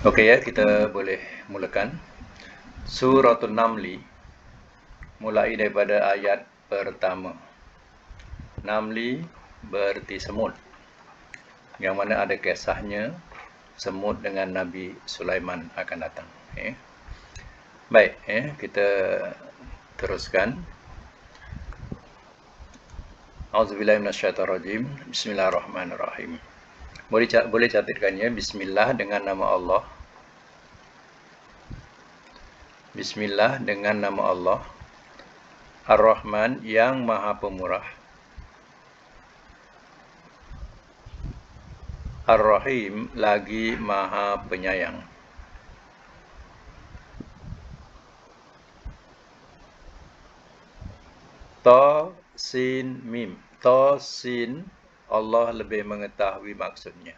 Okey ya, kita boleh mulakan. Suratul Namli mulai daripada ayat pertama. Namli bererti semut, yang mana ada kisahnya semut dengan Nabi Sulaiman akan datang. Baik, kita teruskan. Auzubillahi minasyaitonirrajim. Bismillahirrahmanirrahim. Boleh catatkannya, Bismillah dengan nama Allah. Bismillah dengan nama Allah, Ar-Rahman yang Maha Pemurah, Ar-Rahim lagi Maha Penyayang. Ta, Sin, Mim. Ta, Sin, Allah lebih mengetahui maksudnya.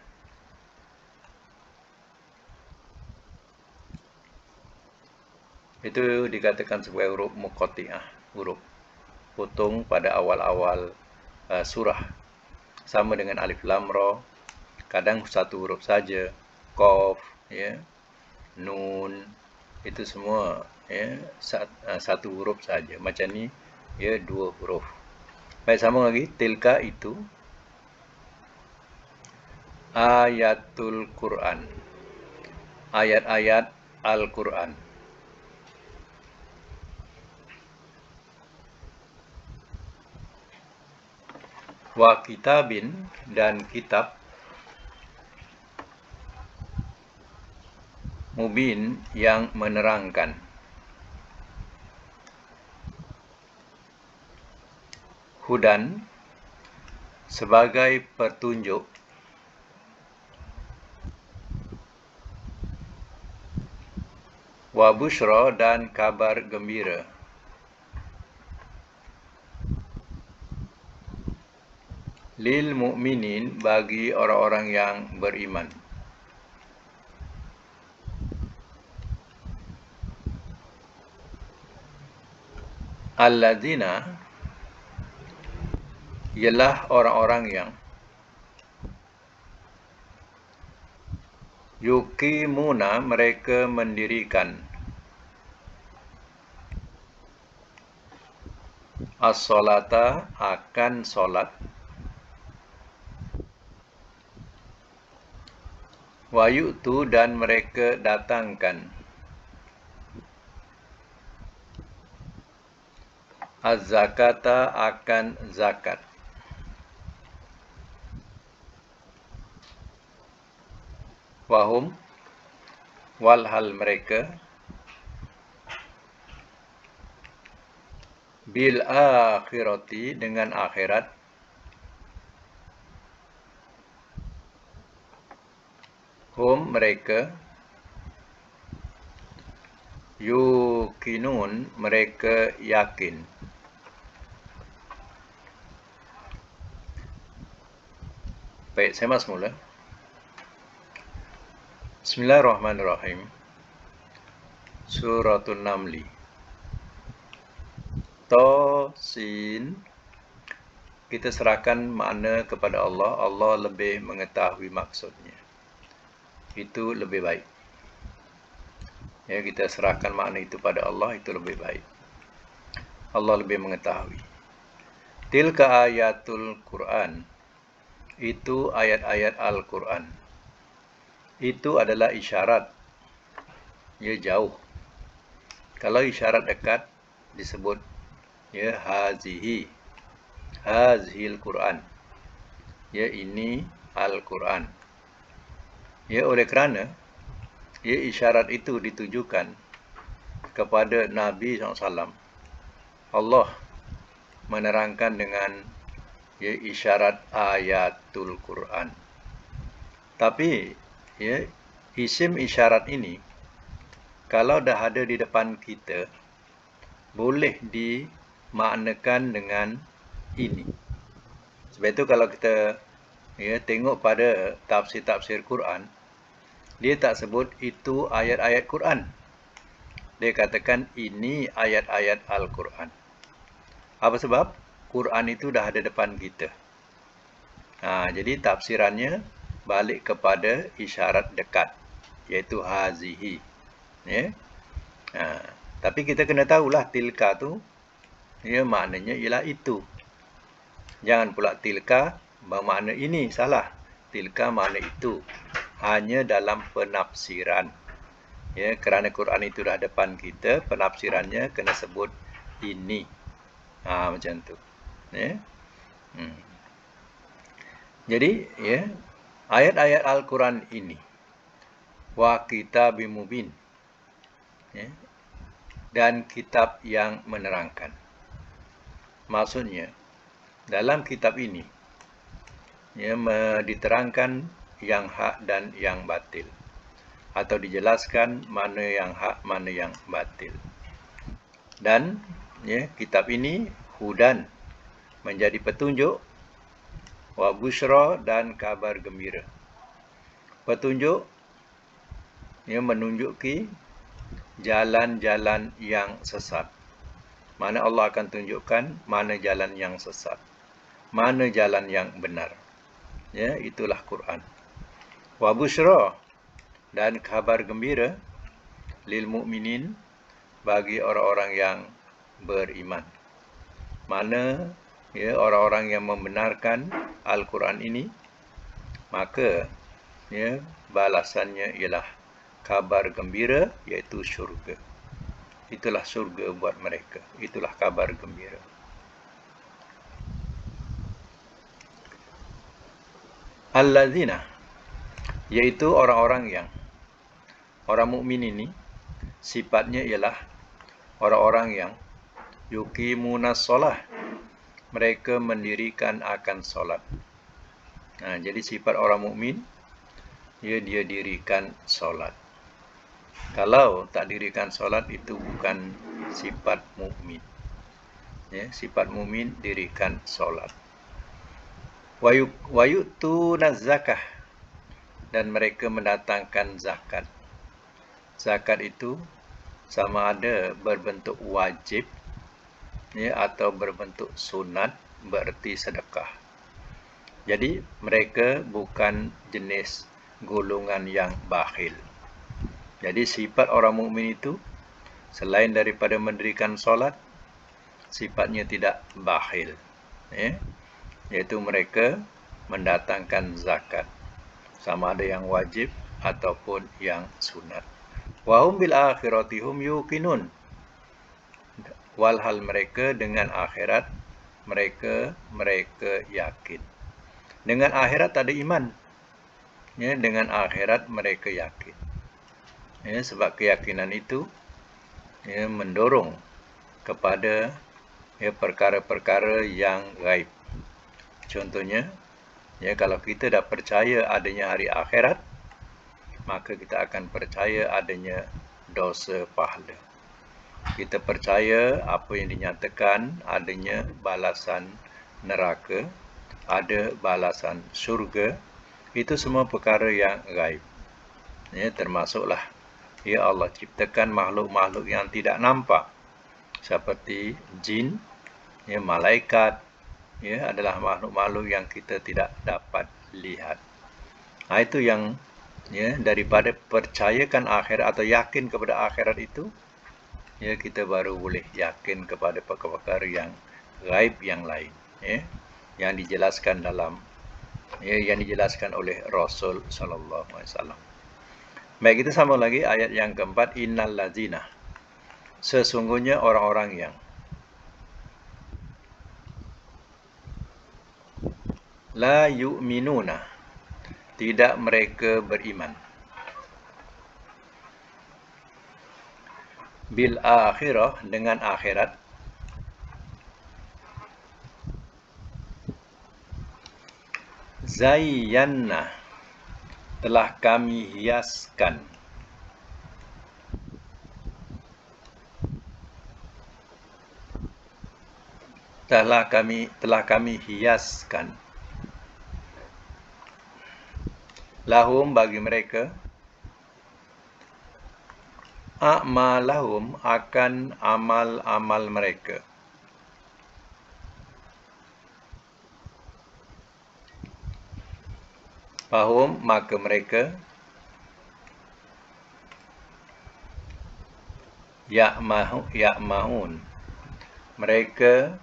Itu dikatakan sebagai huruf muqatti'ah, huruf putung pada awal-awal surah. Sama dengan alif lam ra, kadang satu huruf saja. Qaf, nun, itu semua satu huruf saja. Macam ni, dua huruf. Baik, sama lagi. Tilka itu ayatul Quran, ayat-ayat Al-Quran. Wa kitabin, dan kitab, mubin yang menerangkan. Hudan sebagai petunjuk, wa busyra dan kabar gembira, lil mu'minin bagi orang-orang yang beriman. Alladzina ialah orang-orang yang yuqimuna mereka mendirikan as-salata akan solat, wa yu'tu dan mereka datangkan az-zakata akan zakat, wahum walhal mereka bil akhirati dengan akhirat hum mereka yuqinun mereka yakin. Baik, saya mas mula. Bismillahirrahmanirrahim. Suratul Namli. Ta, Sin, kita serahkan makna kepada Allah. Allah lebih mengetahui maksudnya. Itu lebih baik. Kita serahkan makna itu pada Allah, itu lebih baik. Allah lebih mengetahui. Tilka ayatul Quran. Itu ayat-ayat Al-Quran. Itu adalah isyarat. Jauh. Kalau isyarat dekat disebut hazihi. Hazihil Quran. Ini Al-Quran. Oleh kerana isyarat itu ditujukan kepada Nabi SAW. Allah menerangkan dengan isyarat ayatul Quran. Tapi isim isyarat ini kalau dah ada di depan kita, boleh dimaknakan dengan ini. Sebab itu kalau kita tengok pada tafsir-tafsir Quran, dia tak sebut itu ayat-ayat Quran. Dia katakan ini ayat-ayat Al-Quran. Apa sebab? Quran itu dah ada depan kita. Jadi tafsirannya balik kepada isyarat dekat. iaitu hazihi. Ya. Tapi kita kena tahulah tilka tu maknanya ialah itu. Jangan pula tilka bermakna ini, salah. Tilka makna itu. Hanya dalam penafsiran. Ya, kerana Quran itu dah depan kita, penafsirannya kena sebut ini. Macam tu. Ya. Jadi, ya, ayat-ayat Al-Quran ini wa kitabim mubin, ya, dan kitab yang menerangkan. Maksudnya, dalam kitab ini ya, diterangkan yang hak dan yang batil, atau dijelaskan mana yang hak, mana yang batil. Dan ya, kitab ini hudan, menjadi petunjuk, wa busyra, dan kabar gembira. Petunjuk ya, menunjuki jalan-jalan yang sesat. Mana Allah akan tunjukkan mana jalan yang sesat, mana jalan yang benar. Ya, itulah Quran. Wa busyra, dan kabar gembira, lil mu'minin, bagi orang-orang yang beriman. Mana ya, orang-orang yang membenarkan Al-Quran ini, maka ya, balasannya ialah kabar gembira, iaitu syurga. Itulah syurga buat mereka. Itulah kabar gembira. Allazina, iaitu orang-orang yang, orang mukmin ini sifatnya ialah orang-orang yang yuqimunas solah, mereka mendirikan akan solat. Jadi sifat orang mukmin dia dirikan solat. Kalau tak dirikan solat, itu bukan sifat mukmin. Ya, sifat mukmin dirikan solat. Wa yu'tunaz zakah, dan mereka mendatangkan zakat. Zakat itu sama ada berbentuk wajib ya, atau berbentuk sunat, bererti sedekah. Jadi mereka bukan jenis golongan yang bakhil. Jadi sifat orang mukmin itu selain daripada mendirikan solat, sifatnya tidak bakhil, ya, iaitu mereka mendatangkan zakat, sama ada yang wajib ataupun yang sunat. Wa hum bil akhirati hum yuqinun, walhal mereka dengan akhirat mereka yakin. Dengan akhirat ada iman. Ya, dengan akhirat mereka yakin. Ya, sebab keyakinan itu ya, mendorong kepada ya, perkara-perkara yang gaib. Contohnya, ya, kalau kita dah percaya adanya hari akhirat, maka kita akan percaya adanya dosa pahala. Kita percaya apa yang dinyatakan adanya balasan neraka, ada balasan syurga. Itu semua perkara yang gaib. Ya, termasuklah ya, Allah ciptakan makhluk-makhluk yang tidak nampak, seperti jin, ya, malaikat, ya, adalah makhluk-makhluk yang kita tidak dapat lihat. Itu yang ya, daripada percayakan akhirat atau yakin kepada akhirat itu, ya, kita baru boleh yakin kepada perkara-perkara yang gaib yang lain, ya, yang dijelaskan dalam ya, yang dijelaskan oleh Rasul sallallahu alaihi wasallam. Baik, kita sambung lagi ayat yang keempat, innal ladzina, sesungguhnya orang-orang yang la yu'minuna, tidak mereka beriman, bil akhirah, dengan akhirat, zayyanna, telah kami hiaskan, telah kami hiaskan, lahum, bagi mereka, a'malahum, akan amal-amal mereka, fahum, maka mereka, ya'mahun. Mereka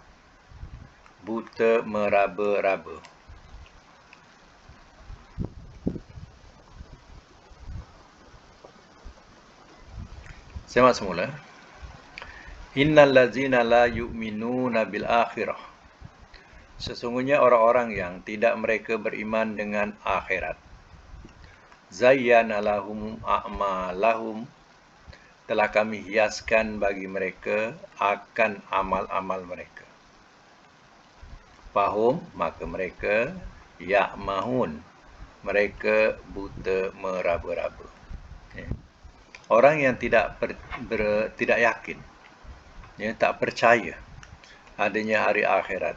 buta meraba-raba. Semak semula. Innal ladzina la yu'minuna bil akhirah. Sesungguhnya orang-orang yang tidak mereka beriman dengan akhirat. Zayyana lahum a'malahum. Telah kami hiaskan bagi mereka akan amal-amal mereka. Fahum, maka mereka ya'mahun. Mereka buta meraba-raba. Orang yang tidak yakin, tak percaya adanya hari akhirat.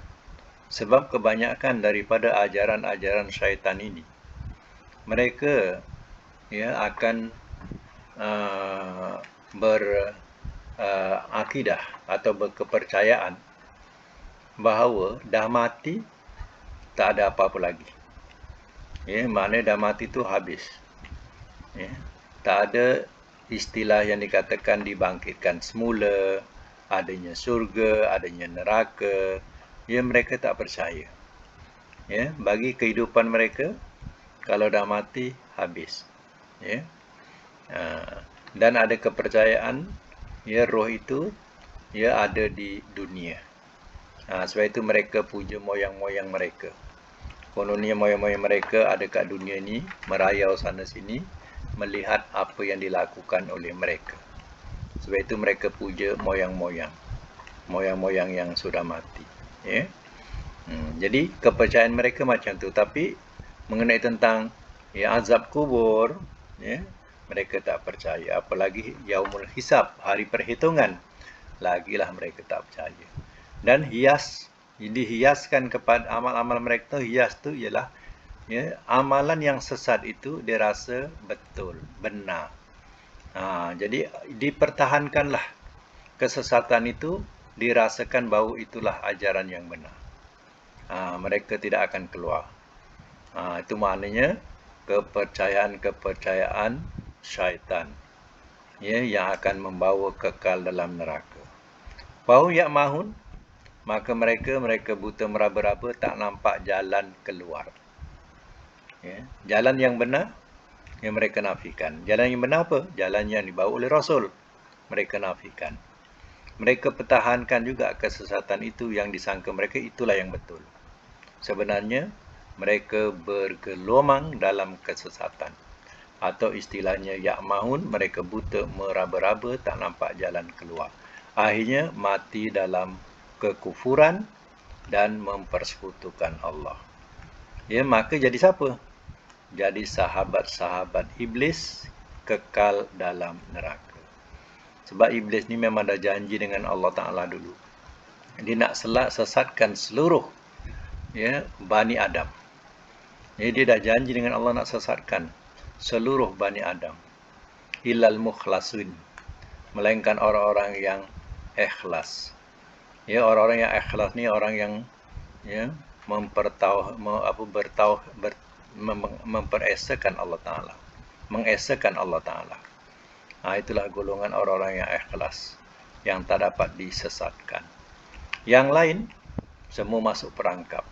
Sebab kebanyakan daripada ajaran-ajaran syaitan ini, mereka akan berakidah atau berkepercayaan bahawa dah mati tak ada apa-apa lagi. Maknanya dah mati tu habis. Tak ada istilah yang dikatakan dibangkitkan semula, adanya surga, adanya neraka. Mereka tak percaya. Bagi kehidupan mereka, kalau dah mati, habis. Dan ada kepercayaan, roh itu ada di dunia. Sebab itu mereka puja moyang-moyang mereka. Kononnya moyang-moyang mereka ada kat dunia ni, merayau sana sini, melihat apa yang dilakukan oleh mereka. Sebab itu mereka puja moyang-moyang. Moyang-moyang yang sudah mati. Jadi kepercayaan mereka macam tu. Tapi mengenai tentang azab kubur, mereka tak percaya. Apalagi yaumul hisab, hari perhitungan, lagilah mereka tak percaya. Dan dihiaskan kepada amal-amal mereka tu, hias tu ialah amalan yang sesat itu dia rasa betul, benar. Jadi dipertahankanlah kesesatan itu, dirasakan bahawa itulah ajaran yang benar. Mereka tidak akan keluar. Itu maknanya kepercayaan syaitan, yang akan membawa kekal dalam neraka. Fahum ya'mahun, maka mereka buta meraba-raba, tak nampak jalan keluar. Jalan yang benar yang mereka nafikan. Jalan yang benar apa? Jalan yang dibawa oleh Rasul, mereka nafikan. Mereka pertahankan juga kesesatan itu yang disangka mereka itulah yang betul. Sebenarnya mereka bergelumang dalam kesesatan. Atau istilahnya ya'mahun, mereka buta meraba-raba, tak nampak jalan keluar. Akhirnya mati dalam kekufuran dan mempersekutukan Allah. Maka jadi siapa? Jadi sahabat-sahabat iblis, kekal dalam neraka. Sebab iblis ni memang dah janji dengan Allah Ta'ala dulu. Dia nak sesatkan seluruh Bani Adam. Dia dah janji dengan Allah nak sesatkan seluruh Bani Adam. Illal mukhlasin, melainkan orang-orang yang ikhlas. Orang-orang yang ikhlas ni orang yang memperesakan Allah Ta'ala, mengesakan Allah Ta'ala. Itulah golongan orang-orang yang ikhlas, yang tak dapat disesatkan. Yang lain semua masuk perangkap.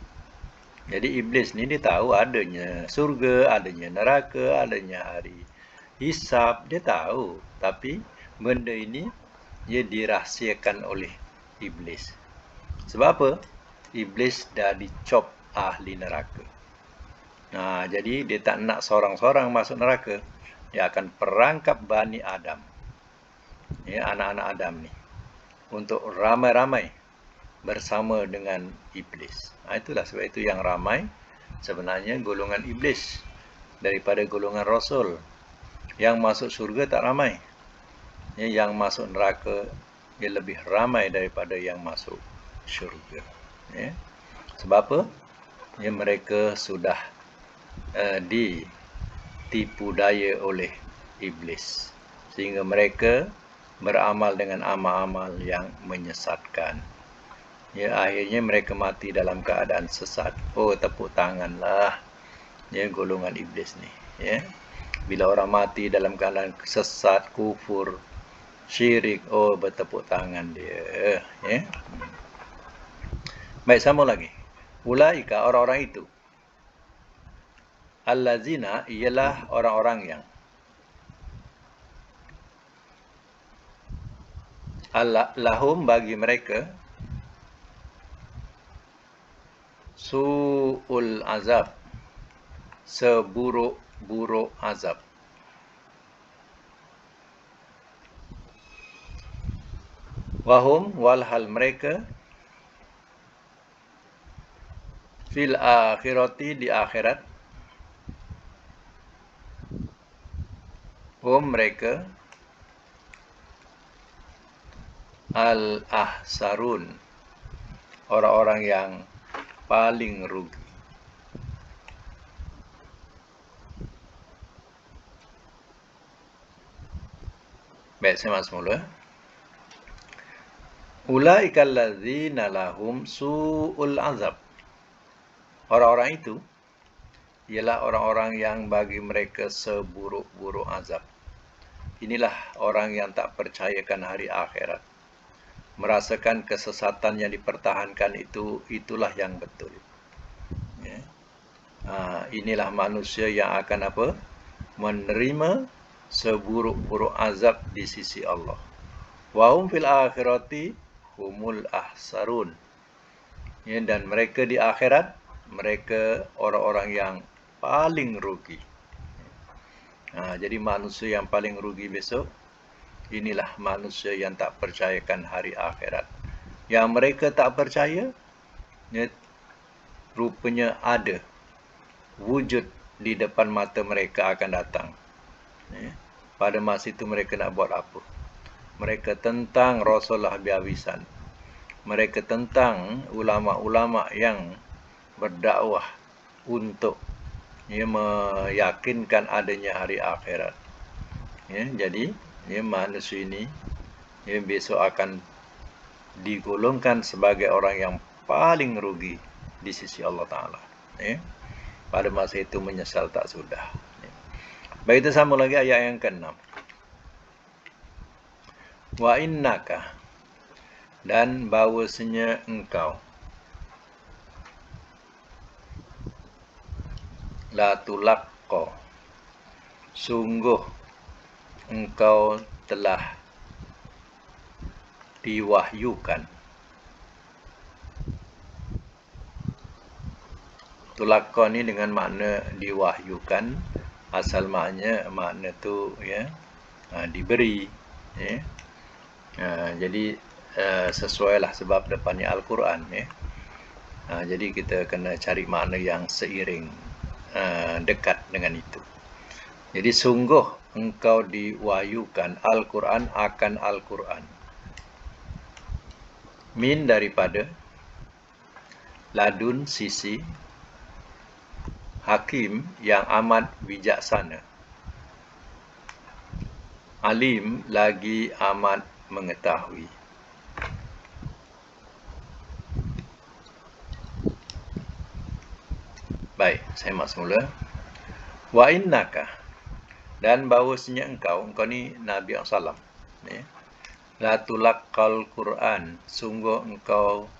Jadi iblis ni dia tahu adanya surga, adanya neraka, adanya hari hisab, dia tahu. Tapi benda ini dia dirahsiakan oleh iblis. Sebab apa? Iblis dah dicop ahli neraka. Jadi dia tak nak seorang-seorang masuk neraka. Dia akan perangkap Bani Adam, anak-anak Adam ni, untuk ramai-ramai bersama dengan iblis. Itulah sebab itu yang ramai sebenarnya golongan iblis daripada golongan Rasul. Yang masuk surga tak ramai. Yang masuk neraka dia lebih ramai daripada yang masuk syurga. Sebab apa? Mereka sudah ditipu daya oleh iblis, sehingga mereka beramal dengan amal-amal yang menyesatkan. Akhirnya mereka mati dalam keadaan sesat. Tepuk tanganlah golongan iblis ni. Bila orang mati dalam keadaan sesat, kufur, Syirik. Oh, bertepuk tangan dia. Ya. Baik, sama lagi. Ulaika, orang-orang itu. Allazina, ialah orang-orang yang. Lahum, bagi mereka. Su'ul azab. Seburuk-buruk azab. Wahum, walhal mereka. Fil akhirati, di akhirat. Hum, mereka. Al-ahsarun, orang-orang yang paling rugi. Baik, saya masuk mula. Ulaikal ladzina lahum su'ul azab. Orang-orang itu ialah orang-orang yang bagi mereka seburuk-buruk azab. Inilah orang yang tak percayakan hari akhirat. Merasakan kesesatan yang dipertahankan itulah yang betul. Ya. Inilah manusia yang akan apa? Menerima seburuk-buruk azab di sisi Allah. Wa hum fil akhirati humul ahsarun. Ya, dan mereka di akhirat, mereka orang-orang yang paling rugi. Jadi manusia yang paling rugi besok, inilah manusia yang tak percayakan hari akhirat. Yang mereka tak percaya, ya, rupanya ada wujud di depan mata mereka akan datang. Ya. Pada masa itu mereka nak buat apa? Mereka tentang Rasulullah habis-habisan. Mereka tentang ulama-ulama yang berdakwah untuk meyakinkan adanya hari akhirat. Ya, jadi manusia ini besok akan digolongkan sebagai orang yang paling rugi di sisi Allah Ta'ala. Ya. Pada masa itu menyesal tak sudah. Ya. Baik, itu sama lagi ayat yang ke-6. Wa innaka, dan bahwasanya engkau, la tulaqqa, sungguh engkau telah diwahyukan. Tulaqqa ni dengan makna diwahyukan, asal makna tu diberi, ya. Jadi sesuailah sebab depannya Al-Quran, ya. Jadi kita kena cari makna yang seiring, dekat dengan itu. Jadi sungguh engkau diwahyukan Al-Quran akan Al-Quran. Min, daripada, ladun, sisi, hakim, yang amat bijaksana, alim, lagi amat mengetahui. Baik, saya masuk mula. Wa innaka, dan bahawasanya engkau ni Nabi SAW, ya. La tulaqqal Quran, sungguh engkau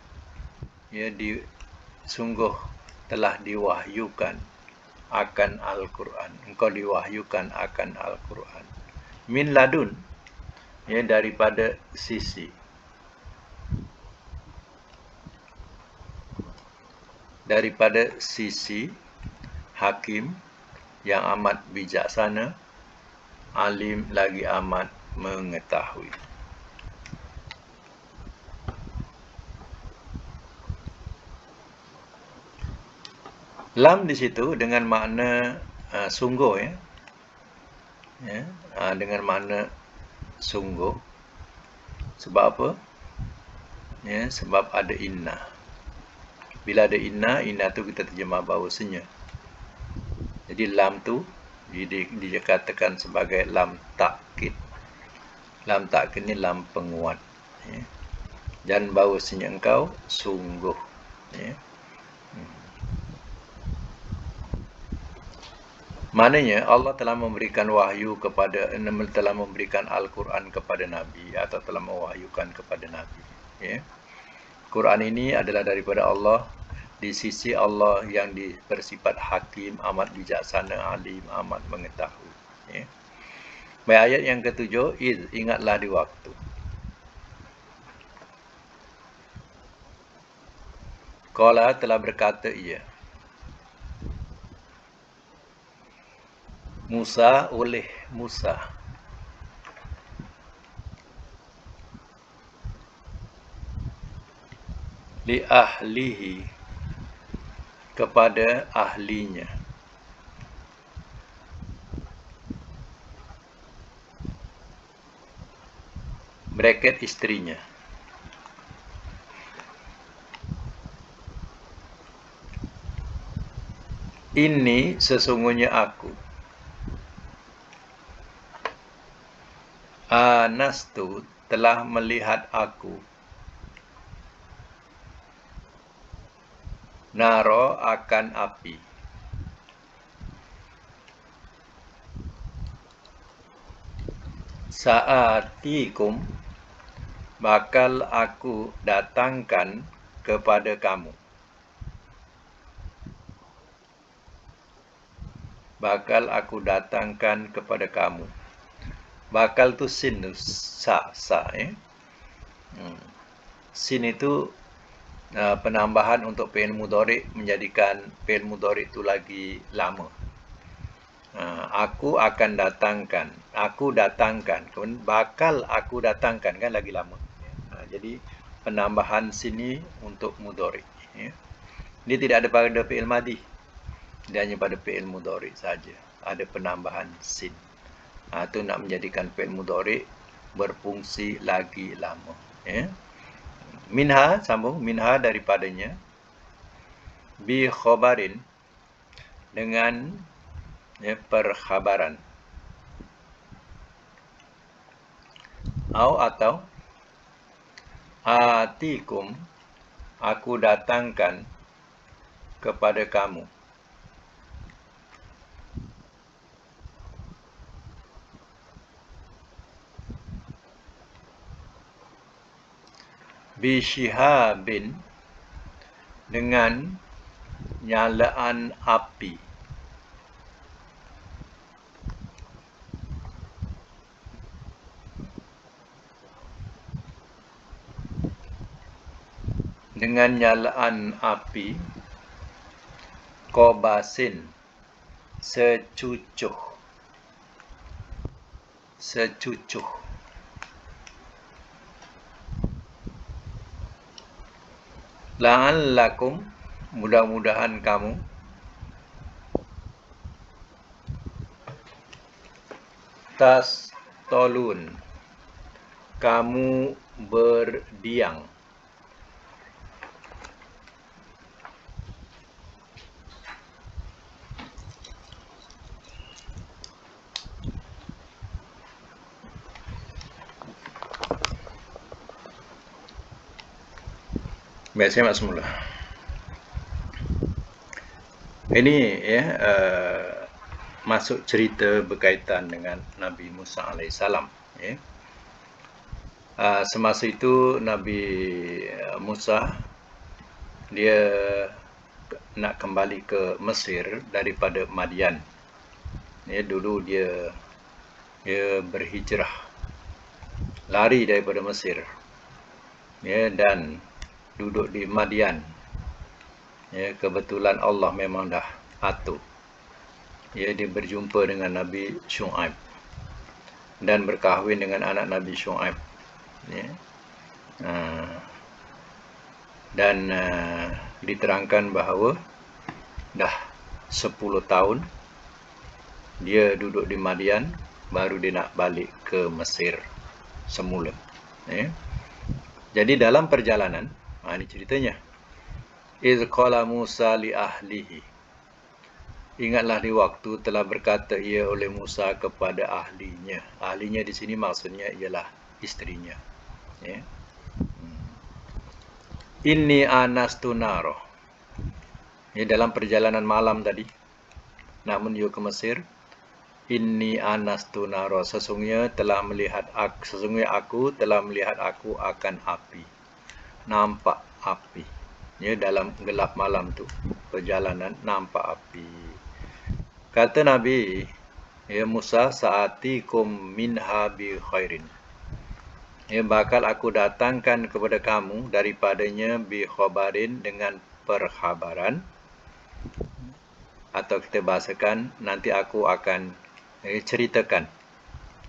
sungguh telah diwahyukan akan Al-Quran. Engkau diwahyukan akan Al-Quran. Min ladun, ya, daripada sisi. Daripada sisi hakim, yang amat bijaksana, alim, lagi amat mengetahui. Lam di situ dengan makna sungguh, ya. Dengan makna sungguh. Sebab apa? Ya, sebab ada inna. Bila ada inna tu kita terjemah bahawasanya. Jadi lam tu dikatakan sebagai lam takkid. Lam takkid ni lam penguat, ya. Dan bahawasanya engkau sungguh, ya. Maknanya Allah telah memberikan wahyu kepada, telah memberikan Al-Quran kepada Nabi atau telah mewahyukan kepada Nabi. Ya. Quran ini adalah daripada Allah, di sisi Allah yang bersifat hakim, amat bijaksana, alim, amat mengetahui. Ya. Baik, ayat yang ketujuh, ingatlah di waktu. Qala telah berkata ia. Musa oleh Musa. Li ahlihi kepada ahlinya. Bracket istrinya. Ini sesungguhnya aku. Anastu telah melihat aku. Naro akan api. Saatikum bakal aku datangkan kepada kamu. Bakal aku datangkan kepada kamu. Bakal tu sin tu sa sin itu penambahan untuk fi'il mudhari' menjadikan fi'il mudhari' itu lagi lama. Aku akan datangkan, aku datangkan, bakal aku datangkan, kan lagi lama. Jadi penambahan sini untuk mudhari'. Ya. Dia tidak ada pada fi'il madhi, dia hanya pada fi'il mudhari' saja. Ada penambahan sin. Itu nak menjadikan fi'il mudhari' berfungsi lagi lama. Ya. Minha, sambung, minha daripadanya, bi khobarin dengan perkhabaran. Atau atikum aku datangkan kepada kamu. Bishihabin dengan nyalaan api. Dengan nyalaan api, kobasin secucuh. La'allakum mudah-mudahan kamu tastolun kamu berdiam. Baik, saya mak semula. Ini ya masuk cerita berkaitan dengan Nabi Musa alaihissalam. Ya. Semasa itu Nabi Musa dia nak kembali ke Mesir daripada Madian. Ya, dulu dia berhijrah, lari daripada Mesir. Ya, dan duduk di Madian. Ya, kebetulan Allah memang dah atur. Ya, dia berjumpa dengan Nabi Syuaib dan berkahwin dengan anak Nabi Syuaib. Ya. Dan diterangkan bahawa dah 10 tahun dia duduk di Madian, baru dia nak balik ke Mesir semula. Ya. Jadi dalam perjalanan, ini ceritanya. Iz qala Musa li ahlihi. Ingatlah di waktu telah berkata ia oleh Musa kepada ahlinya. Ahlinya di sini maksudnya ialah istrinya. Ya. Inni anastu naro. Ya, dalam perjalanan malam tadi, nak menuju ke Mesir. Inni anastu naro, sesungguhnya aku telah melihat aku akan api. Nampak api. Ya, dalam gelap malam tu perjalanan nampak api. Kata Nabi, ya Musa, sa'atikum minha bi khairin. Ya, bakal aku datangkan kepada kamu daripadanya bi khabarin, dengan perkhabaran, atau kita bahasakan nanti aku akan ceritakan.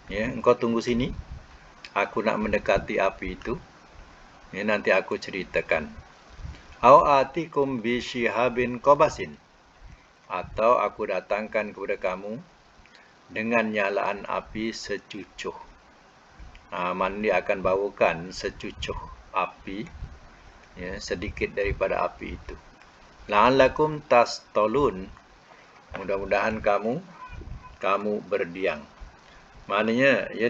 Ya, engkau tunggu sini. Aku nak mendekati api itu. Ya, nanti aku ceritakan. Au atikum bi shihabin qabasin. Atau aku datangkan kepada kamu dengan nyalaan api secucuh. Mandi akan bawakan secucuh api, ya, sedikit daripada api itu. La'allakum tastolun. Mudah-mudahan kamu berdiam. Maknanya, ya,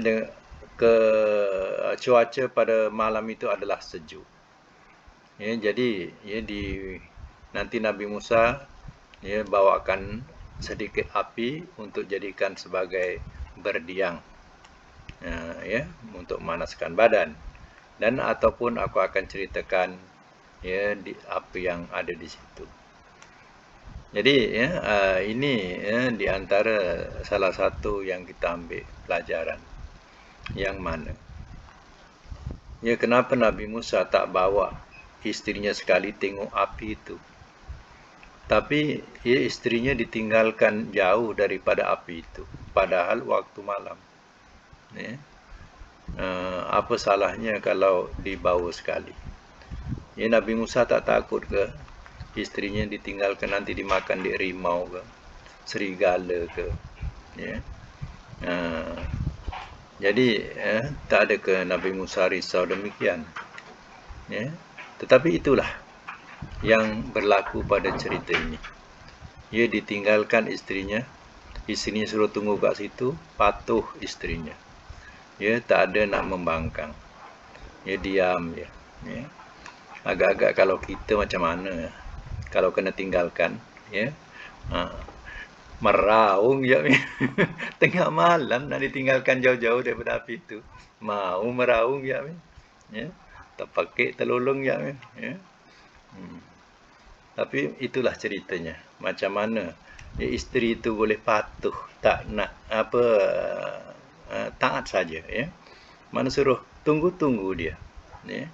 cuaca pada malam itu adalah sejuk. Ya, jadi, ya, nanti Nabi Musa, ya, bawakan sedikit api untuk jadikan sebagai berdiam, ya, untuk memanaskan badan. Dan ataupun aku akan ceritakan, ya, apa yang ada di situ. Jadi, ya, ini, ya, di antara salah satu yang kita ambil pelajaran. Yang mana? Ya, kenapa Nabi Musa tak bawa isterinya sekali tengok api itu? Tapi, ya, isterinya ditinggalkan jauh daripada api itu. Padahal waktu malam. Ya. Apa salahnya kalau dibawa sekali? Ya, Nabi Musa tak takut ke isterinya ditinggalkan nanti dimakan di rimau ke, serigala ke? Ya. Jadi, tak ada ke Nabi Musa risau demikian. Ya. Tetapi itulah yang berlaku pada cerita ini. Ia ditinggalkan isterinya suruh tunggu kat situ, patuh isterinya. Ya, tak ada nak membangkang. Ya, diam je. Ya. Agak-agak kalau kita macam mana kalau kena tinggalkan, ya, meraung je. Tengah malam nak ditinggalkan jauh-jauh daripada api itu, mau meraung je. Ya, terpakik terlolong je. Ya. Tapi itulah ceritanya. Macam mana, ya, isteri itu boleh patuh, tak nak taat saja. Ya. Mana suruh tunggu dia. Ya.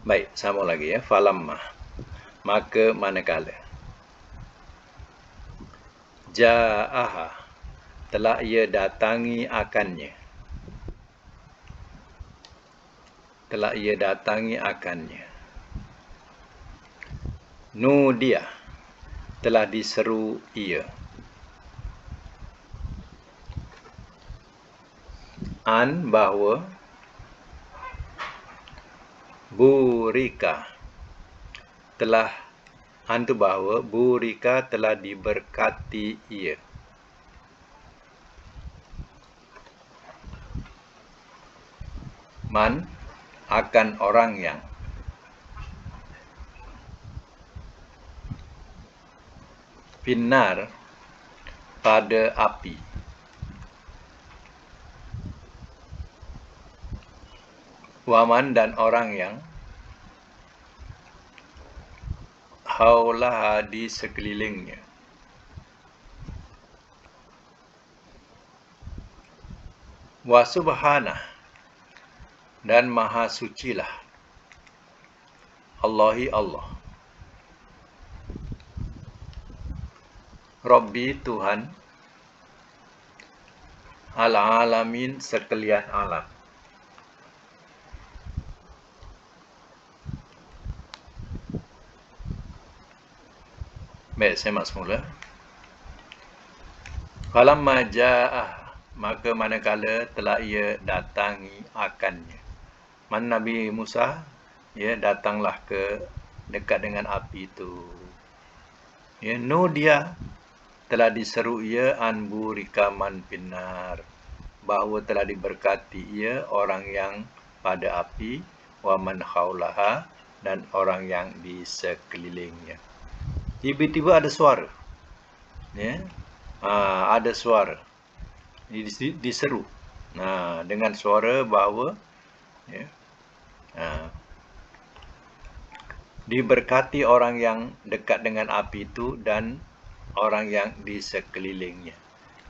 Baik, sama lagi, ya. Falamma, maka manakala ja'aha, telah ia datangi akannya. Nudia, telah diseru ia. An, bahawa, burika, telah, antu bahawa, burika telah diberkati ia. Man, akan orang yang finnar, pada api. Waman, dan orang yang haulaha, di sekelilingnya. Wa subhanah, dan maha sucilah Allahi Allah. Rabbi, Tuhan, al-alamin, sekalian alam. Baik, saya mak semula. Falamma ja'ah, maka manakala telah ia datangi akannya. Mana Nabi Musa, ya, datanglah ke dekat dengan api itu. Ya, nudia, telah diseru ia, an burika man finnar, bahawa telah diberkati ia orang yang pada api, wa man haulaha, dan orang yang di sekelilingnya. Tiba-tiba ada suara. Ya. Ada suara. Diseru. Dengan suara bahawa ya, diberkati orang yang dekat dengan api itu dan orang yang di sekelilingnya.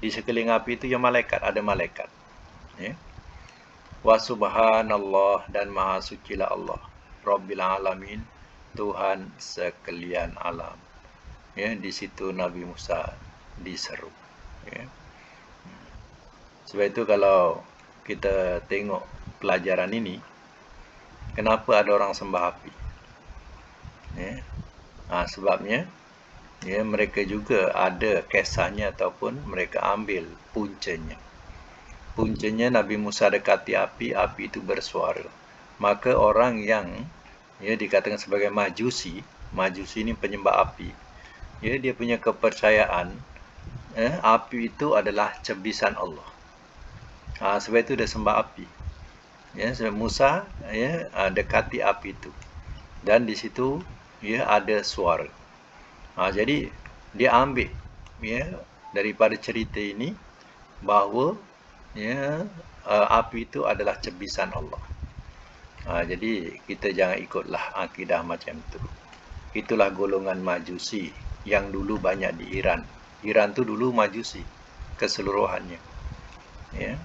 Di sekeliling api itu yang malaikat, ada malaikat. Ya. Wa subhanallah, dan maha sucilah Allah, Rabbil alamin, Tuhan sekalian alam. Ya, di situ Nabi Musa diseru. Ya. Sebab itu kalau kita tengok pelajaran ini, kenapa ada orang sembah api? Ya. Sebabnya ya, mereka juga ada kisahnya ataupun mereka ambil puncanya. Puncanya Nabi Musa dekati api, api itu bersuara. Maka orang yang ya dikatakan sebagai majusi, majusi ini penyembah api. Ya, dia punya kepercayaan api itu adalah cebisan Allah. Sebab itu dia sembah api. Ya, sebab Musa ya dekati api itu. Dan di situ ya ada suara. Jadi dia ambil ya daripada cerita ini bahawa ya api itu adalah cebisan Allah. Jadi kita jangan ikutlah akidah macam itu. Itulah golongan Majusi yang dulu banyak di Iran. Iran tu dulu Majusi keseluruhannya. Ya.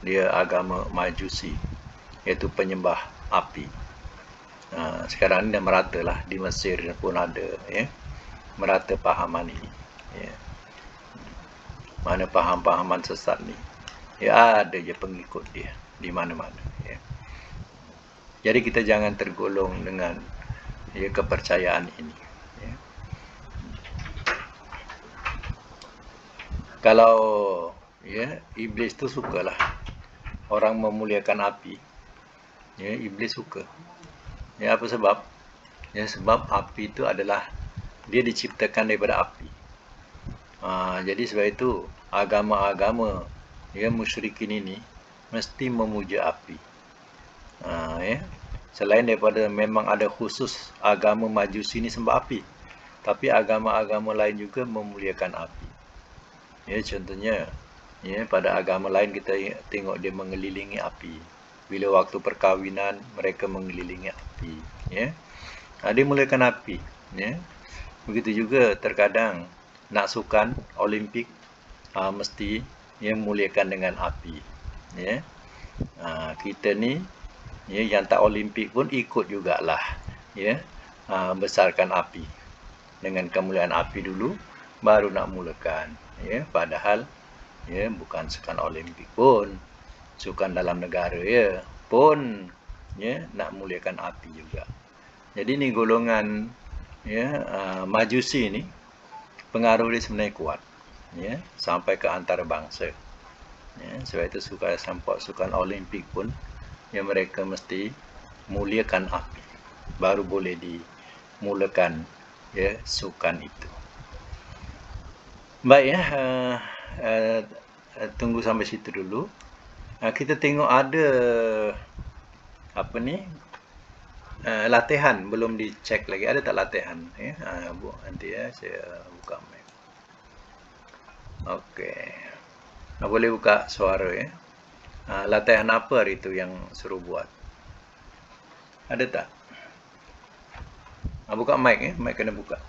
Dia agama Majusi, iaitu penyembah api. Sekarang ini dah merata lah, di Mesir pun ada ya, merata pahaman ini ya. Mana paham-pahaman sesat ni ya, ada je pengikut dia di mana-mana ya. Jadi kita jangan tergolong dengan ya kepercayaan ini ya. Kalau ya iblis tu sukalah orang memuliakan api ya, iblis suka ya. Apa sebab? Ya, sebab api itu adalah dia diciptakan daripada api. Jadi sebab itu agama-agama ya musyrikin ini mesti memuja api. Ya. Selain daripada memang ada khusus agama Majusi ini sembah api, tapi agama-agama lain juga memuliakan api. Ya, contohnya ya pada agama lain kita tengok dia mengelilingi api. Bila waktu perkahwinan mereka mengelilingi api. Ya. Dia muliakan api. Ya. Begitu juga terkadang nak sukan Olimpik mesti ya muliakan dengan api. Ya. Kita ni ya yang tak Olimpik pun ikut jugalah ya besarkan api. Dengan kemuliaan api dulu baru nak mulakan ya, padahal ya bukan sukan Olimpik pun, sukan dalam negara ya pun ya nak muliakan api juga. Jadi ni golongan ya Majusi ni pengaruh dia sebenarnya kuat ya sampai ke antarabangsa ya. Sebab itu sukan Olimpik pun ya mereka mesti muliakan api baru boleh dimulakan ya sukan itu. Baik ya, tunggu sampai situ dulu. Kita tengok ada apa ni latihan belum dicek lagi, ada tak latihan ya? Nanti ya saya buka mic. Okey. Boleh buka suara ya. Latihan apa hari itu yang suruh buat? Ada tak? Buka mic ya, mic kena buka.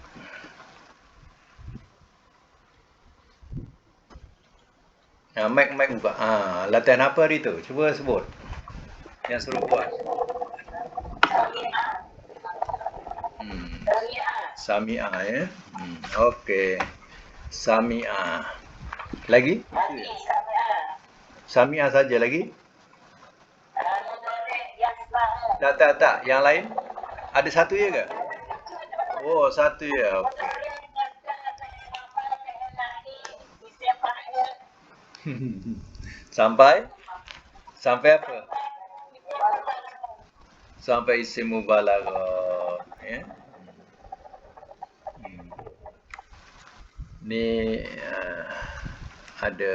Mic buka. Latihan apa hari itu? Cuba sebut. Yang suruh buat. Sami'ah ya. Okey. Sami'ah. Lagi? Sami'ah saja lagi? Tak. Yang lain? Ada satu je ke? Oh, satu je. Okey. Sampai apa? Sampai isim mubalaghah ya. Ni ada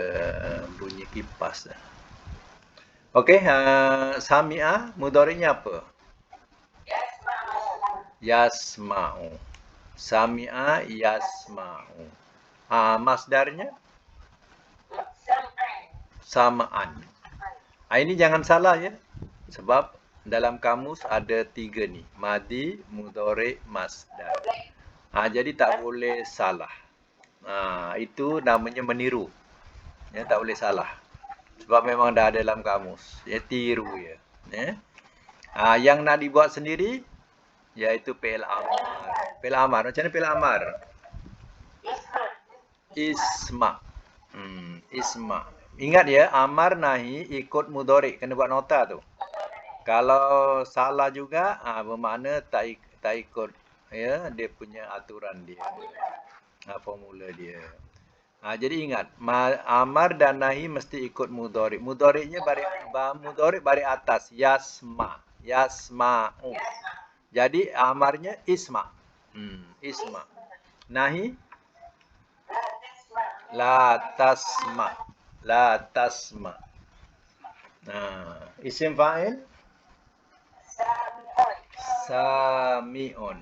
bunyi kipas. Okey, sami'ah mudhari'nya apa? Yasma'u. Sami'a yasma'u. Masdarnya sama'an. Ini jangan salah ya. Sebab dalam kamus ada 3 ni. Madi, mudhari, masdar. Jadi tak boleh salah. Itu namanya meniru. Ya, tak boleh salah. Sebab memang dah ada dalam kamus. Ya, tiru ya. Yang nak dibuat sendiri iaitu fi'il amar. Fi'il amar. Macam mana fi'il amar? Isma. Isma. Ingat ya, amar nahi ikut mudhari, kena buat nota tu. Kalau salah juga, bermakna tak ikut ya dia punya aturan dia. Formula dia. Jadi ingat, amar dan nahi mesti ikut mudhari. Mudhari'nya bari atas, yasma, yasma'u. Jadi amarnya isma. Isma. Nahi la tasma. La tasma. Isim fa'il sami'un.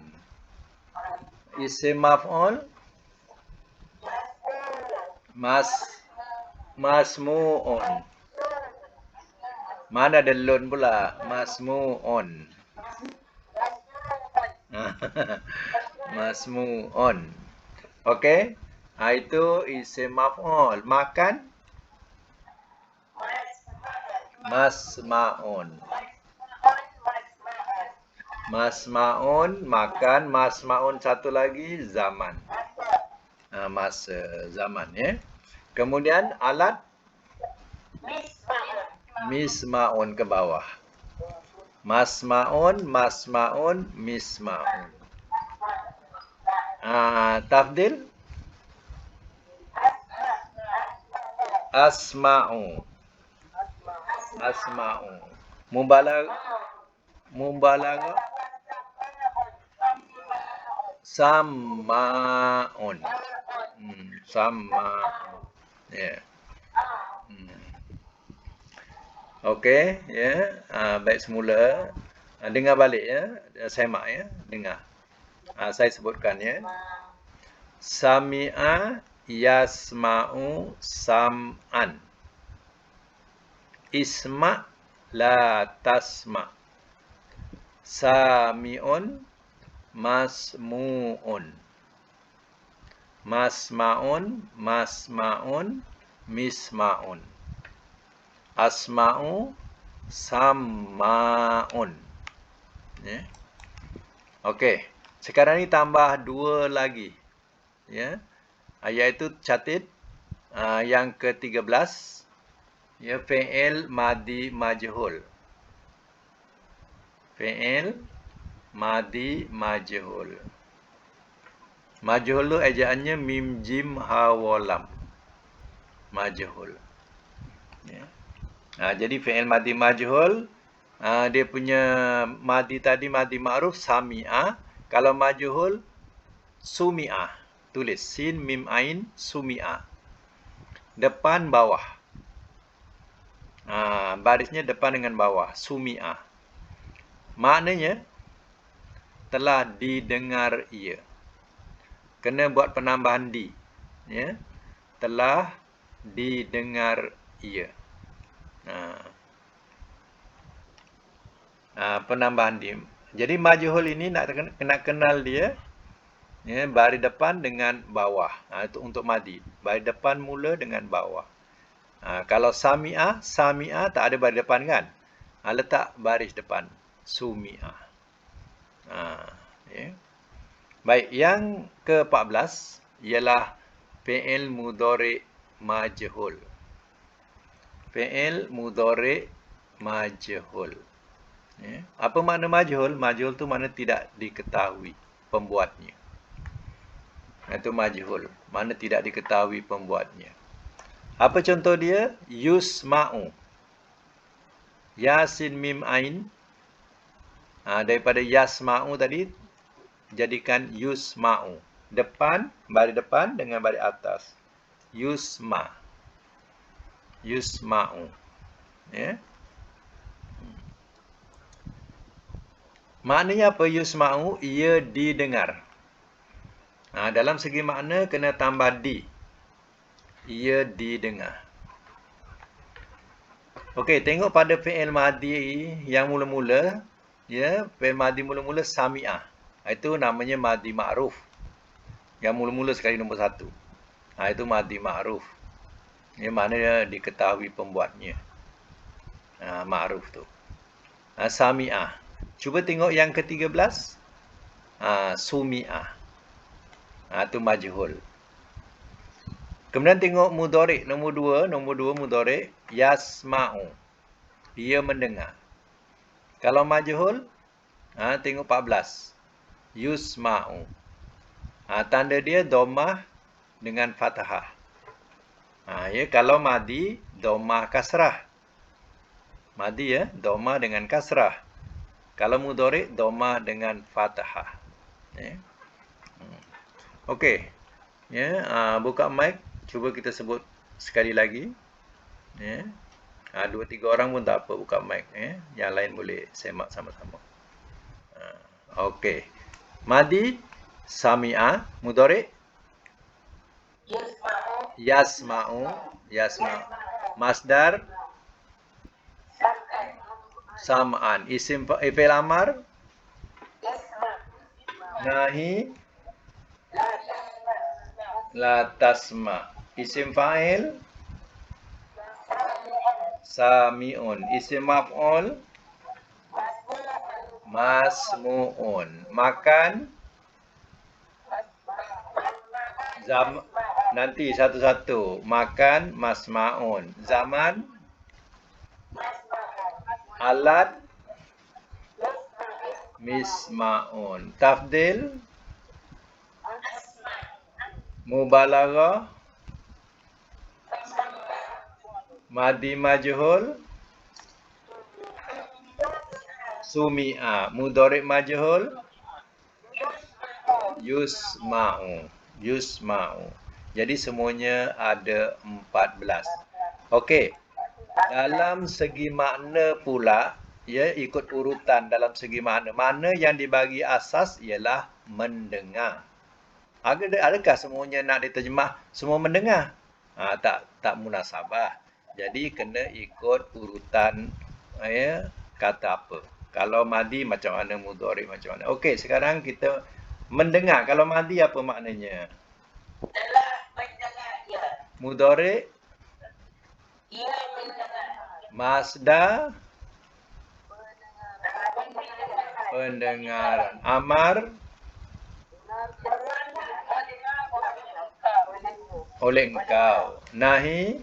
Isim maf'ul masmu'un. Mana ada lun pula? Masmu'un. Masmu'un. Okey? Itu isim maf'ul. Makan? Masma'un. Masma'un, makan. Masma'un satu lagi, zaman. Masa, zaman ya. Kemudian alat? Misma'un ke bawah. Masma'un, masma'un, misma'un. Tafdil? Asma'u. Asma'u. Mubalaghah? Sama'un. Sama'un. Ya. Okey, ya. Baik semula. Dengar balik ya. Semak ya. Dengar. Saya sebutkan ya. Sami'a yasma'u sam'an. Isma' la tasma'. Sami'un masmu'un. Masma'un masma'un misma'un. Asma'u samma'un. Ya. Okey. Sekarang ni tambah 2 lagi. Ya. Iaitu catat yang ke-13. Ya, fi'il madi majhul. Fi'il madi majhul. Majhul tu ejaannya mim jim ha wa lam. Majhul. Ya. Jadi fi'il madi majhul, dia punya madi tadi madi ma'ruf sami'a. Kalau majhul sumi'a. Tulis sin mim ain sumi'a. Depan bawah. Barisnya depan dengan bawah, sumi'a. Maknanya telah didengar ia. Kena buat penambahan di. Ya. Telah didengar ia. Penambahan di. Jadi majhul ini nak kenal dia. Ya, baris depan dengan bawah. Itu untuk madi. Baris depan mula dengan bawah. Kalau sami'ah, sami'ah tak ada baris depan kan? Letak baris depan. Sumi'ah. Ya. Baik, yang ke-14 ialah fi'il mudhari' majhul. Fi'il mudhari' majhul. Ya. Apa makna majhul? Majhul tu makna tidak diketahui pembuatnya. Itu majhul. Makna tidak diketahui pembuatnya. Apa contoh dia? Yusma'u. Yasin mim ain. Daripada yasma'u tadi, jadikan yusma'u. Depan, baris depan dengan baris atas. Yusma. Yusma'u. Ya. Maknanya apa yusma'u? Ia didengar. Dalam segi makna kena tambah di. Ia didengar. Okey, tengok pada fi'il madi yang mula-mula, ya, fi'il madi mula-mula sami'ah. Itu namanya madi ma'ruf. Yang mula-mula sekali nombor 1. Itu madi ma'ruf. Ya, maknanya diketahui pembuatnya. Ma'ruf tu. Sami'ah. Cuba tengok yang ke-13. Sumi'ah. Itu majhul. Kemudian tengok mudhari' nombor 2 mudhari' yasma'u. Dia mendengar. Kalau majhul, tengok 14. Yusma'u. Tanda dia dhammah dengan fathah. Ya, kalau madi dhammah kasrah. Madi ya, dhammah dengan kasrah. Kalau mudhari' dhammah dengan fathah. Ya. Okey. Ya, buka mic, cuba kita sebut sekali lagi. Ya. 2-3 orang pun tak apa, buka mic, ya. Yang lain boleh semak sama-sama. Okey. Madi sami'a, mudhari' yasma'u. Masdar sam'an. Isim fi'il amar nahi la tasma. Isim fa'il sami'un. Isim maf'ul masmu'un. Makan nanti satu-satu. Makan masma'un. Zaman alat misma'un. Tafdil mubalaghah madi majhul sumi'a. Mudhari' majhul yusma'u. Jadi semuanya ada 14. Okey. Dalam segi makna pula, ya, ikut urutan dalam segi makna. Makna yang dibagi asas ialah mendengar. Adakah semuanya nak diterjemah semua mendengar? Tak munasabah. Jadi kena ikut urutan, ya, kata apa. Kalau madi macam mana, mudhari' macam mana. Okey, sekarang kita mendengar. Kalau madi apa maknanya? Mudhari' masdar pendengaran. Amar oleh engkau. Nahi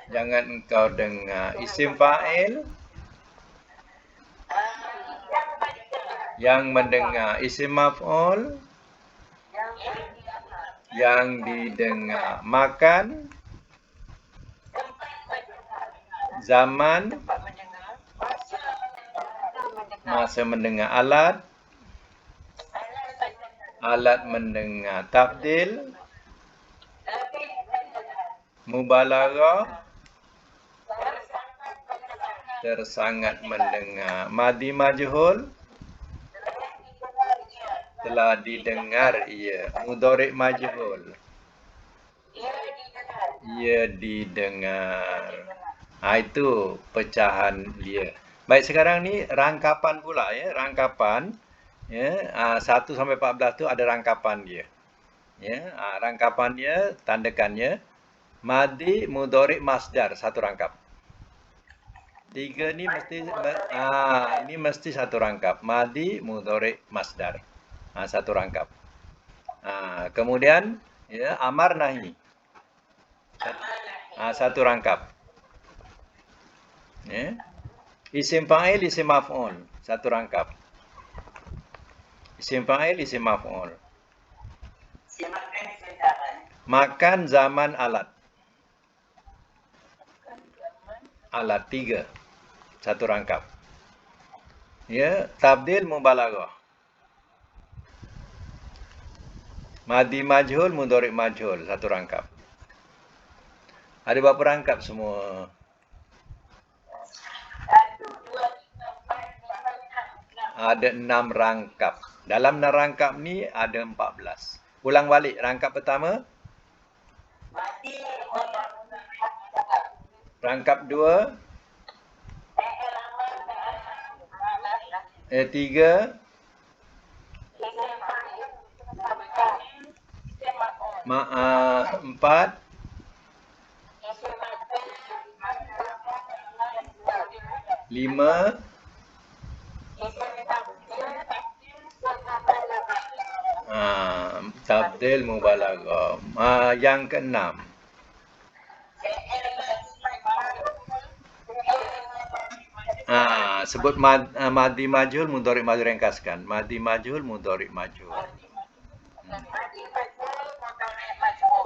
jangan engkau dengar. Isim fa'il yang mendengar. Isim maf'ul yang didengar. Makan zaman masa mendengar. Alat mendengar. Tafdil mubalaghah tersangat mendengar. Madi majhul telah didengar ia. Mudhari' majhul ia didengar. Itu pecahan dia. Baik, sekarang ni rangkapan pula, ya. Rangkapan, ya, 1 sampai 14 tu ada rangkapan dia. Ya, rangkapan dia, tandakannya madi mudhari' masdar, satu rangkap. 3 ni mesti satu rangkap. Madi mudhari' masdar. Satu rangkap. Kemudian, ya, amar nahi. Satu rangkap. Ya. Isim fa'il, isim maf'ul, satu rangkap. Isim fa'il, isim maf'ul. Makan zaman alat. Alat 3. Satu rangkap. Ya, tabdil mubalaghah. Madi majhul, mudhari' majhul, satu rangkap. Ada berapa rangkap semua? Ada 6 rangkap. Dalam rangkap ni ada 14. Ulang balik. Rangkap pertama. Rangkap dua. Tiga. Empat. Lima. Tabdil mubalaghah. Yang keenam. Sebut madhi majhul, mudhari' majhul, ringkaskan. Madhi majhul, mudhari' majhul.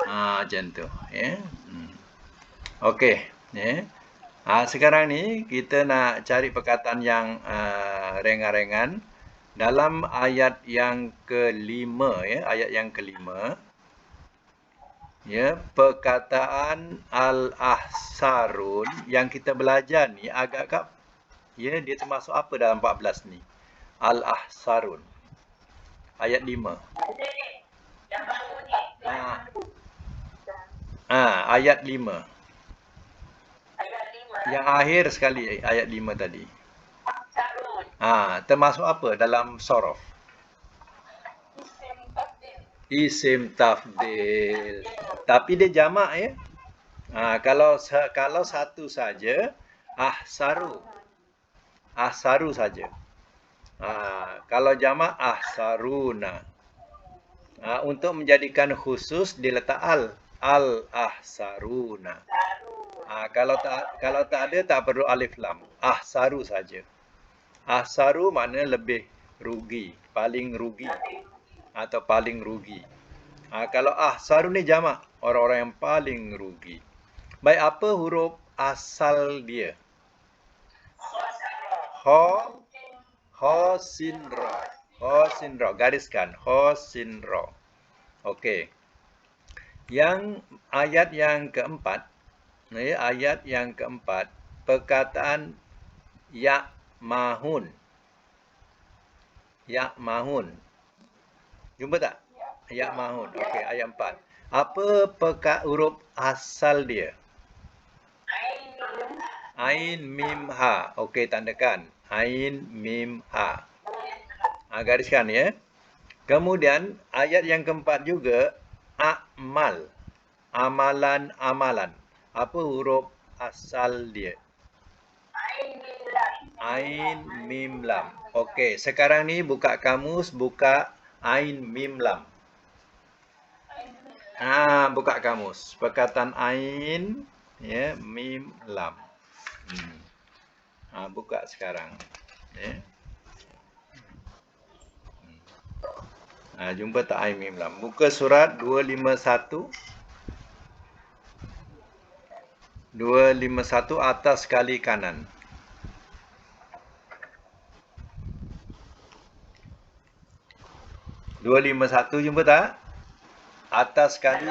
Macam tu, ya. Okey, ya. Sekarang ni kita nak cari perkataan yang ringan-ringan dalam ayat yang kelima, ya, ayat yang kelima. Ya, perkataan al-ahsarun yang kita belajar ni agak-agak, ya, dia termasuk apa dalam 14 ni? Al-ahsarun. Ayat 5. Ayat 5. Yang akhir sekali ayat 5 tadi. Termasuk apa dalam sorof? Isim tafdil. Tapi dia jamak, ya. Kalau satu saja, ahsaru. Ahsaru saja. Kalau jamak, ahsaruna. Untuk menjadikan khusus diletak al-ahsaruna. Kalau tak ada, tak perlu alif lam. Ahsaru saja. Ahsaru makna lebih rugi, paling rugi atau paling rugi. Kalau ahsaru ni jamak, orang-orang yang paling rugi. Baik, apa huruf asal dia? Ho sin ra. Ho sin ra, gariskan. Ho sin ra. Okey. Yang ayat yang keempat, ayat yang keempat, perkataan ya mahun. Ya mahun. Jumpa tak? Ya mahun. Okey, ayat 4. Apa huruf asal dia? Ain mim ha. Okey, tandakan. Ain mim ha. Gariskan, ya. Kemudian ayat yang keempat juga amal. Amalan. Apa huruf asal dia? Ain mim lam. Okey, sekarang ni buka kamus, buka ain mim lam. Buka kamus. Perkataan ain, ya, mim lam. Buka sekarang, ya. Jumpa tak ain mim lam? Buka surat 251. 251 atas kali kanan. 251 jumpa tak? Atas kali.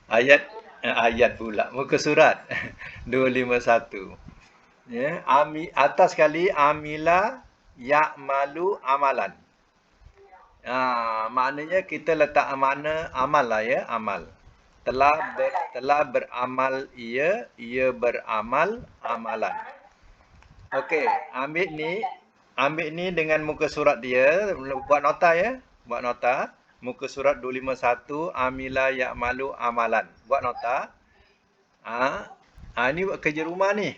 Ayat pula. Muka surat 251. Ya, atas kali amila ya'malu amalan. Maknanya kita letak makna amal lah, ya, amal. Telah beramal ia beramal amalan. Okey, ambil ni dengan muka surat dia, buat nota, ya. Buat nota. Muka surat 251 amila ya'malu amalan. Buat nota. Ini buat kerja rumah ni.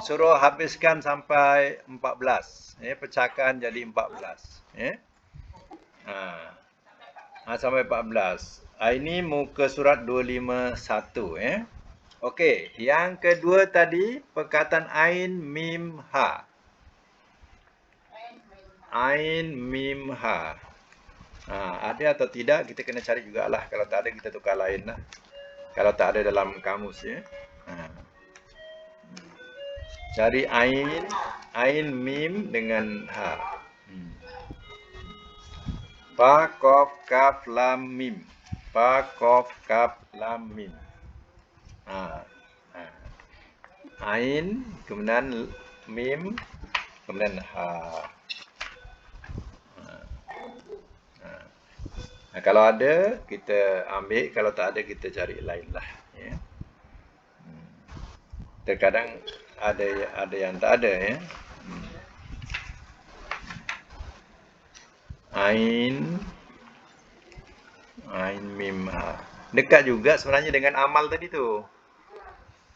Suruh habiskan sampai 14. Ya, pecahkan jadi 14. Ya. Sampai 14. Ini muka surat 251, ya. Okey, yang kedua tadi perkataan ain mim ha. Ain mim ha. Ada atau tidak kita kena cari jugalah. Kalau tak ada kita tukar lain lah. Kalau tak ada dalam kamus, ya. Cari ain mim dengan ha. Pa qaf kaf lam mim. Pa qaf kaf lam mim. Ain, kemudian mim, kemudian ha. Nah, kalau ada kita ambil, kalau tak ada kita cari lain lah. Ya. Terkadang ada yang tak ada ya. Ain, ain mim ha. Dekat juga sebenarnya dengan amal tadi tu.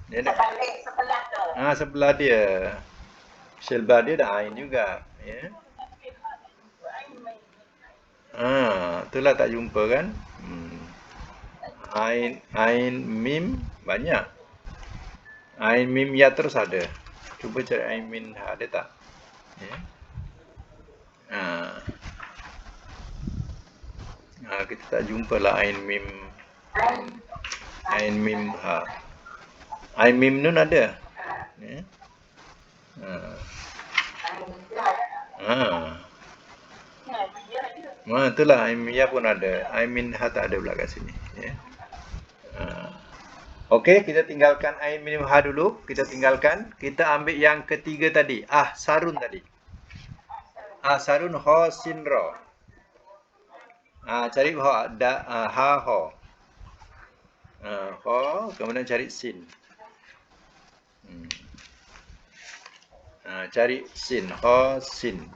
Dia sebelah tu. Sebelah dia. Sebelah dia ada ain juga, ya. Itulah tak jumpa kan? Ain mim banyak. Ain mim ya terus ada. Cuba cari ain mim ha, ada tak? Ya. Kita tak jumpa lah ain mim. Ain mim ha. Ain mim nun ada. Ya. Itulah ain mim ya pun ada. Ain min ha tak ada pula kat sini. Ya. Okey, kita tinggalkan ain mim ha dulu. Kita tinggalkan. Kita ambil yang ketiga tadi. Sarun tadi. Sarun ho sin ro. Cari ha ho. Ho, kemudian cari sin. Cari sin, ho sin.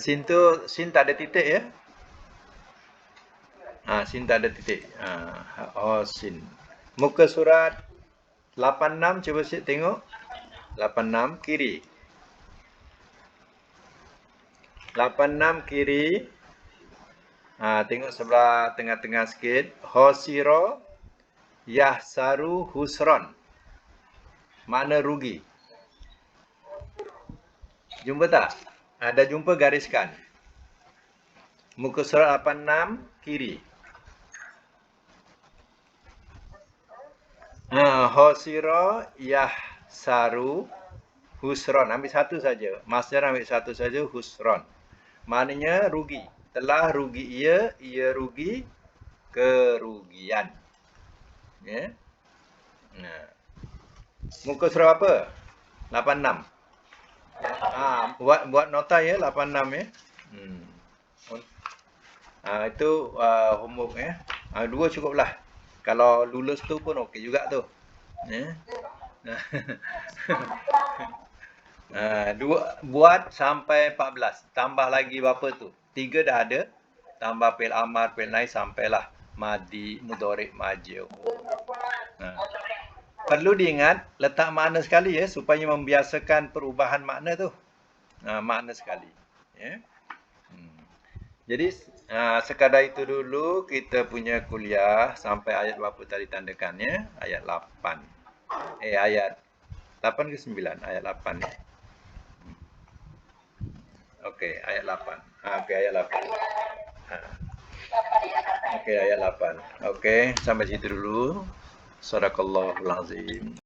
Sin tak ada titik ya. Sin tak ada titik. Ho sin. Muka surat 86 cuba saya tengok. 86 kiri. 86 kiri. Tengok sebelah tengah-tengah sikit. Hosiro yahsaru husron. Makna rugi. Jumpa tak? Ada jumpa gariskan. Muka surat 86 kiri. Hosiro yahsaru husron. Ambil satu saja. Masdar ambil satu saja, husron. Maknanya rugi. Telah rugi ia rugi kerugian. Ya. Muka surat apa? 86. Buat nota ya 86 ya. Itu homework ya. 2 cukuplah. Kalau lulus tu pun okey juga tu. Ya. Buat sampai 14. Tambah lagi berapa tu? 3 dah ada. Tambah fi'il amar, fi'il nahi sampailah madi, mudhari', majzi. Perlu diingat, letak makna sekali ya, supaya membiasakan perubahan makna tu. Makna sekali. Ya. Jadi, sekadar itu dulu kita punya kuliah sampai ayat berapa tadi tandakan ya? Ayat 8. Ayat 8 ke 9? Ayat 8 ya. Okey, ayat 8. Okey, ayat 8. Okey, ayat 8. Okey, sampai situ dulu. Sadaqallahul azim.